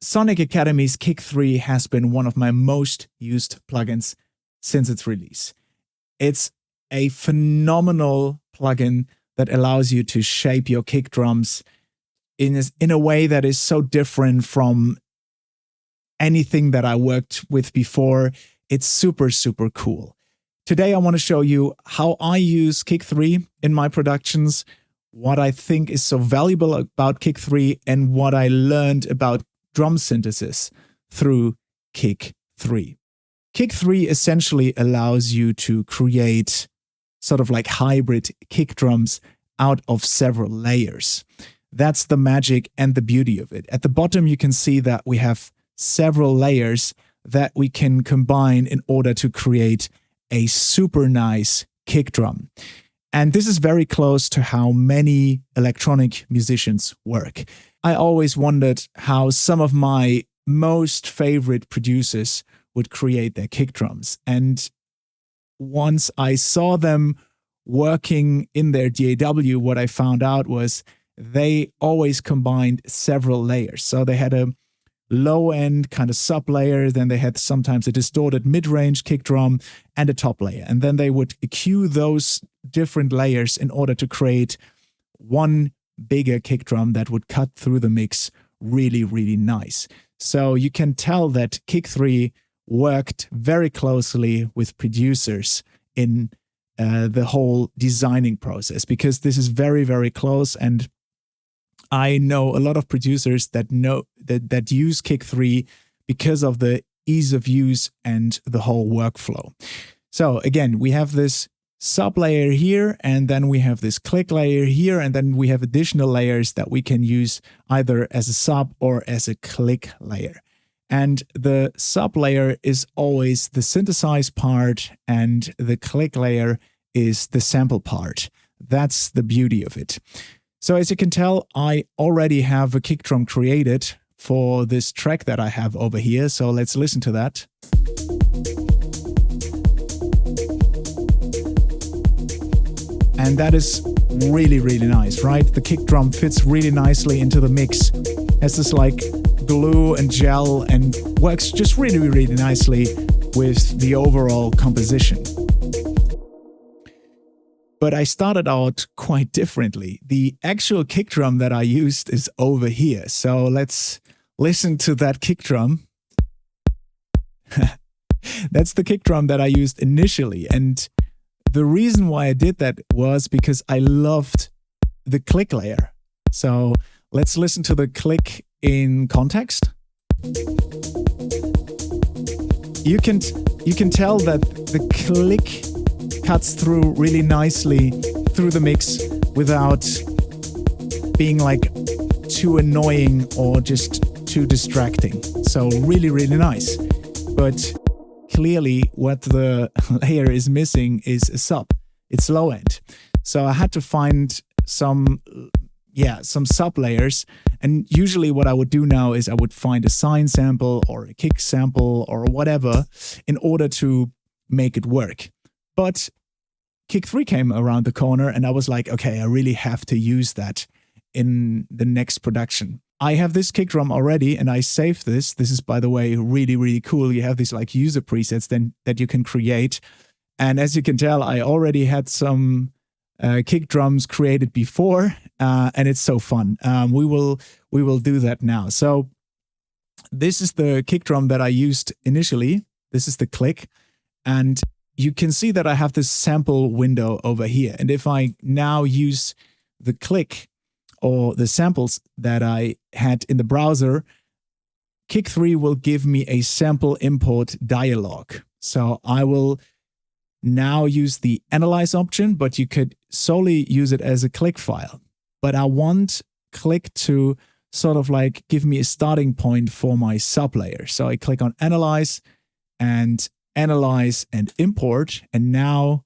Sonic Academy's Kick 3 has been one of my most used plugins since its release. It's a phenomenal plugin that allows you to shape your kick drums in a way that is so different from anything that I worked with before. It's super, super cool. Today, I want to show you how I use Kick 3 in my productions, what I think is so valuable about Kick 3, and what I learned about drum synthesis through Kick 3. Kick 3 essentially allows you to create sort of like hybrid kick drums out of several layers. That's the magic and the beauty of it. At the bottom, you can see that we have several layers that we can combine in order to create a super nice kick drum. And this is very close to how many electronic musicians work. I always wondered how some of my most favorite producers would create their kick drums. And once I saw them working in their DAW, what I found out was they always combined several layers. So they had a low-end kind of sub-layer, then they had sometimes a distorted mid-range kick drum and a top layer. And then they would EQ those different layers in order to create one bigger kick drum that would cut through the mix really, really nice. So you can tell that Kick 3 worked very closely with producers in the whole designing process, because this is very, very close. And I know a lot of producers that use Kick 3 because of the ease of use and the whole workflow. So again, we have this sub layer here, and then we have this click layer here, and then we have additional layers that we can use either as a sub or as a click layer. And the sub layer is always the synthesize part, and the click layer is the sample part. That's the beauty of it. So as you can tell, I already have a kick drum created for this track that I have over here. So let's listen to that. And that is really, really nice, right? The kick drum fits really nicely into the mix. Has this like glue and gel and works just really, really nicely with the overall composition. But I started out quite differently. The actual kick drum that I used is over here. So let's listen to that kick drum. That's the kick drum that I used initially. And the reason why I did that was because I loved the click layer. So let's listen to the click in context. You can tell that the click cuts through really nicely through the mix without being like too annoying or just too distracting. So really, really nice. But clearly what the layer is missing is a sub. It's low end. So I had to find some sub layers. And usually what I would do now is I would find a sine sample or a kick sample or whatever in order to make it work. But Kick 3 came around the corner and I was like, okay, I really have to use that in the next production. I have this kick drum already and I saved this. This is, by the way, really, really cool. You have these like user presets then that you can create. And as you can tell, I already had some kick drums created before and it's so fun. We will do that now. So this is the kick drum that I used initially. This is the click. And you can see that I have this sample window over here. And if I now use the click or the samples that I had in the browser, Kick 3 will give me a sample import dialog. So I will now use the analyze option, but you could solely use it as a click file. But I want click to sort of like give me a starting point for my sub layer. So I click on analyze and import. And now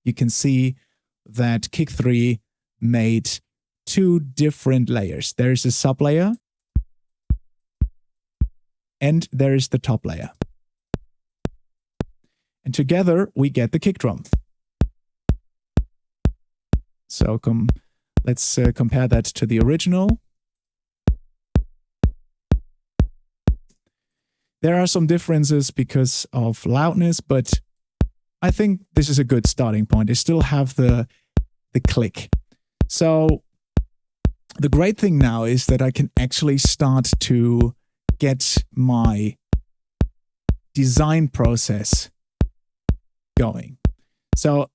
you can see that Kick 3 made two different layers. There's a sub layer and there is the top layer. And together we get the kick drum. So let's compare that to the original. There are some differences because of loudness, but I think this is a good starting point. I still have the click. So the great thing now is that I can actually start to get my design process going. So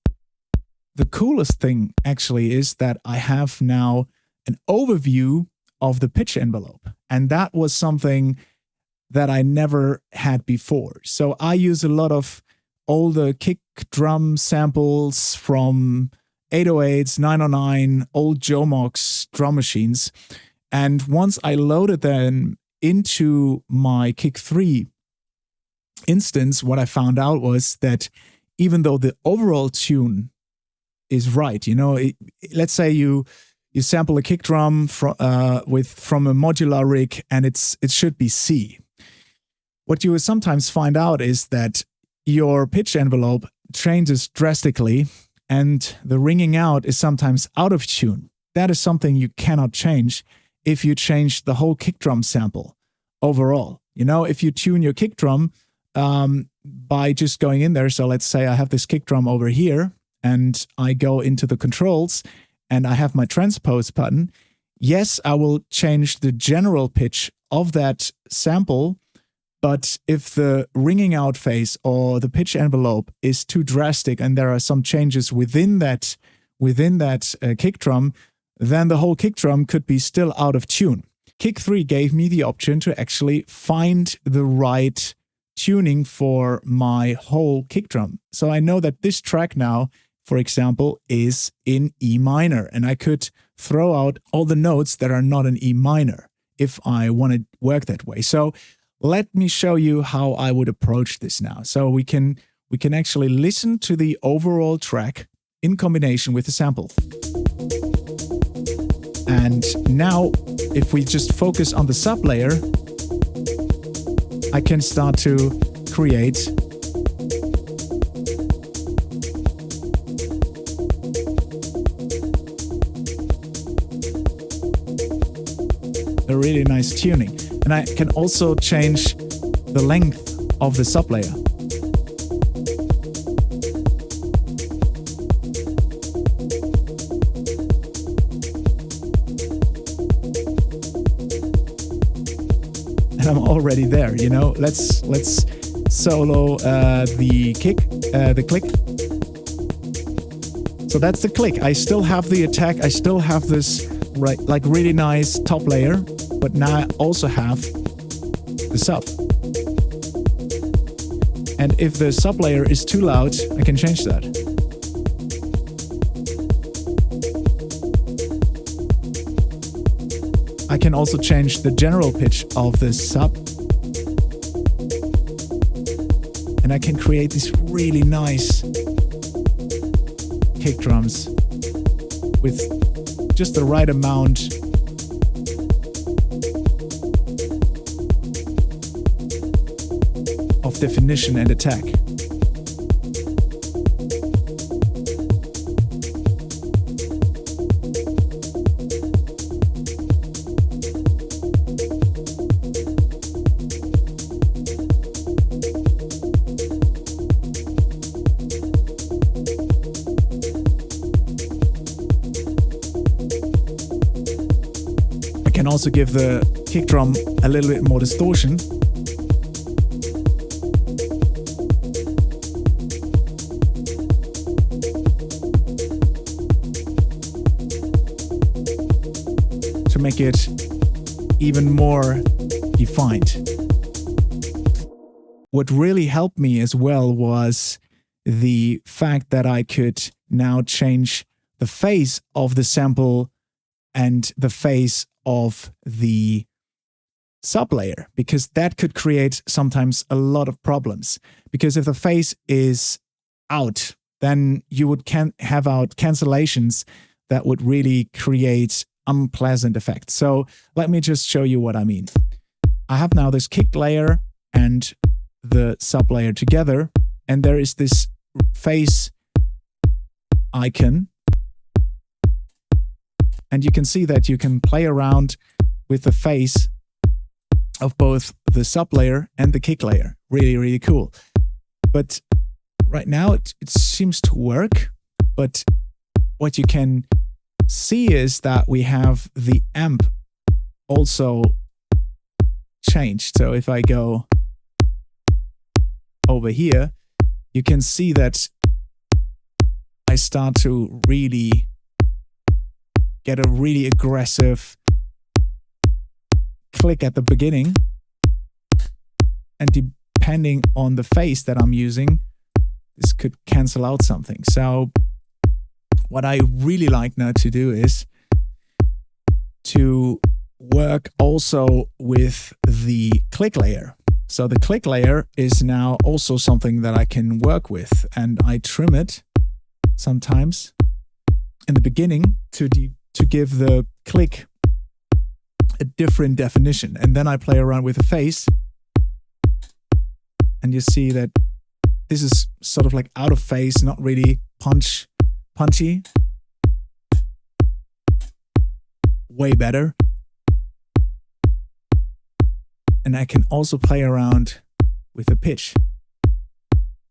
the coolest thing actually is that I have now an overview of the pitch envelope. And that was something that I never had before. So I use a lot of older kick drum samples from 808s, 909, old Jomox drum machines. And once I loaded them into my Kick 3 instance, what I found out was that even though the overall tune is right, let's say you sample a kick drum from a modular rig and it should be C. What you will sometimes find out is that your pitch envelope changes drastically and the ringing out is sometimes out of tune. That is something you cannot change if you change the whole kick drum sample overall. If you tune your kick drum by just going in there, so let's say I have this kick drum over here and I go into the controls and I have my transpose button. Yes, I will change the general pitch of that sample. But if the ringing out phase or the pitch envelope is too drastic and there are some changes within that kick drum, then the whole kick drum could be still out of tune. Kick 3 gave me the option to actually find the right tuning for my whole kick drum. So I know that this track now, for example, is in E minor, and I could throw out all the notes that are not in E minor if I want to work that way. So let me show you how I would approach this now. So we can actually listen to the overall track in combination with the sample. And now, if we just focus on the sub layer, I can start to create a really nice tuning. And I can also change the length of the sublayer. And I'm already there, Let's solo the click. So that's the click. I still have the attack. I still have this really nice top layer. But now I also have the sub. And if the sub layer is too loud, I can change that. I can also change the general pitch of the sub. And I can create these really nice kick drums with just the right amount of definition and attack. I can also give the kick drum a little bit more distortion. To make it even more defined. What really helped me as well was the fact that I could now change the phase of the sample and the phase of the sublayer, because that could create sometimes a lot of problems. Because if the phase is out, then you would have out cancellations that would really create unpleasant effects. So let me just show you what I mean. I have now this kick layer and the sub layer together, and there is this phase icon. And you can see that you can play around with the phase of both the sub layer and the kick layer. Really, really cool. But right now it seems to work. But what you can see is that we have the amp also changed. So if I go over here, you can see that I start to really get a really aggressive click at the beginning. And depending on the phase that I'm using, this could cancel out something. So what I really like now to do is to work also with the click layer. So the click layer is now also something that I can work with, and I trim it sometimes in the beginning to give the click a different definition. And then I play around with the phase, and you see that this is sort of like out of phase, not really punchy. Way better. And I can also play around with the pitch.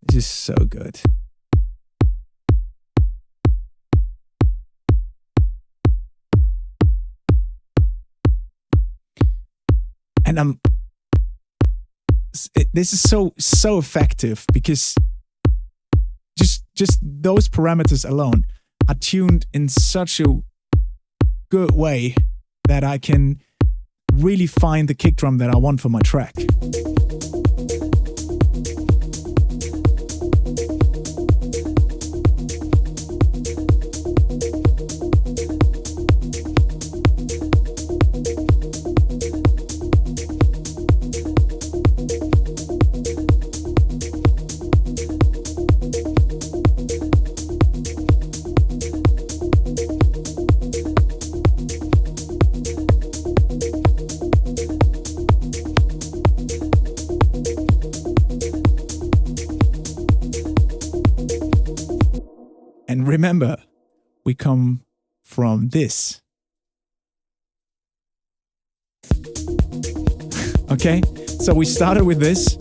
This is so good. And this is so effective because just those parameters alone are tuned in such a good way that I can really find the kick drum that I want for my track. And remember, we come from this. Okay, so we started with this,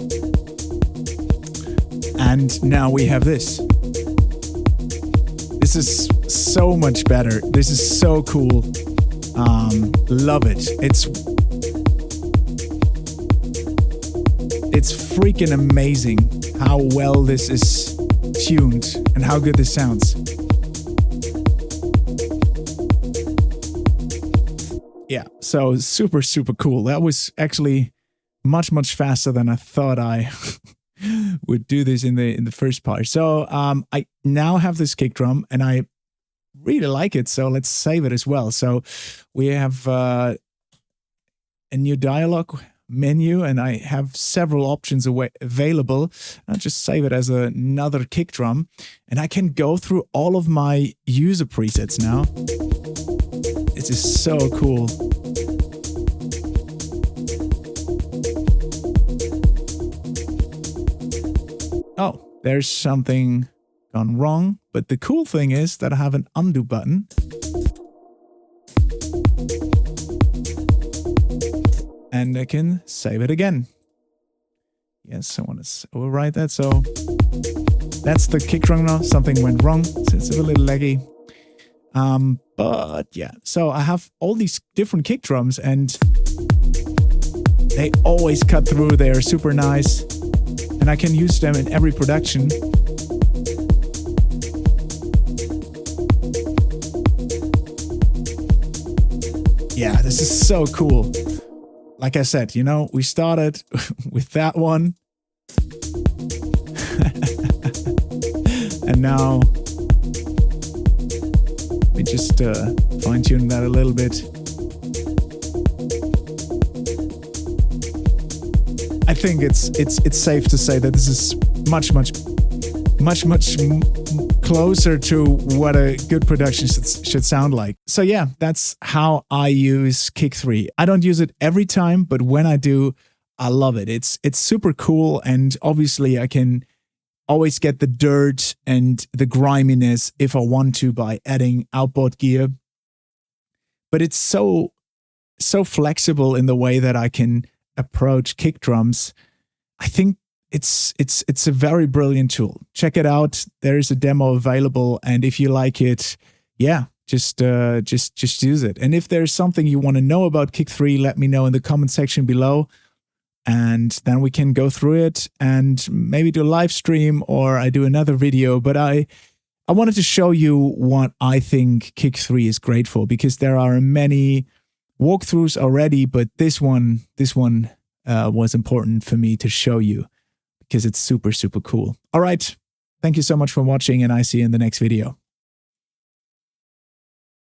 and now we have this. This is so much better. This is so cool. Love it. It's freaking amazing how well this is tuned and how good this sounds. Yeah, so super cool. That was actually much faster than I thought I would do this in the first part. So I now have this kick drum and I really like it, so let's save it as well. So we have a new dialog menu, and I have several options available. I'll just save it as another kick drum, and I can go through all of my user presets now. This is so cool. Oh, there's something gone wrong, but the cool thing is that I have an undo button. And I can save it again. Yes, I want to overwrite that. So that's the kick drum now. Something went wrong, so it's a little laggy. But yeah, so I have all these different kick drums and they always cut through. They're super nice and I can use them in every production. Yeah, this is so cool. Like I said, you know, we started with that one. And now we just fine-tune that a little bit. I think it's safe to say that this is much closer to what a good production should sound like. So yeah, that's how I use Kick 3. I don't use it every time, but when I do, I love it. It's super cool, and obviously I can always get the dirt and the griminess if I want to by adding outboard gear. But it's so flexible in the way that I can approach Kickdrums, I think it's a very brilliant tool. Check it out. There is a demo available, and if you like it, yeah, just use it. And if there's something you want to know about Kick 3, let me know in the comment section below, and then we can go through it and maybe do a live stream, or I do another video. But I wanted to show you what I think Kick 3 is great for, because there are many walkthroughs already, but this one was important for me to show you because it's super, super cool. All right. Thank you so much for watching, and I see you in the next video.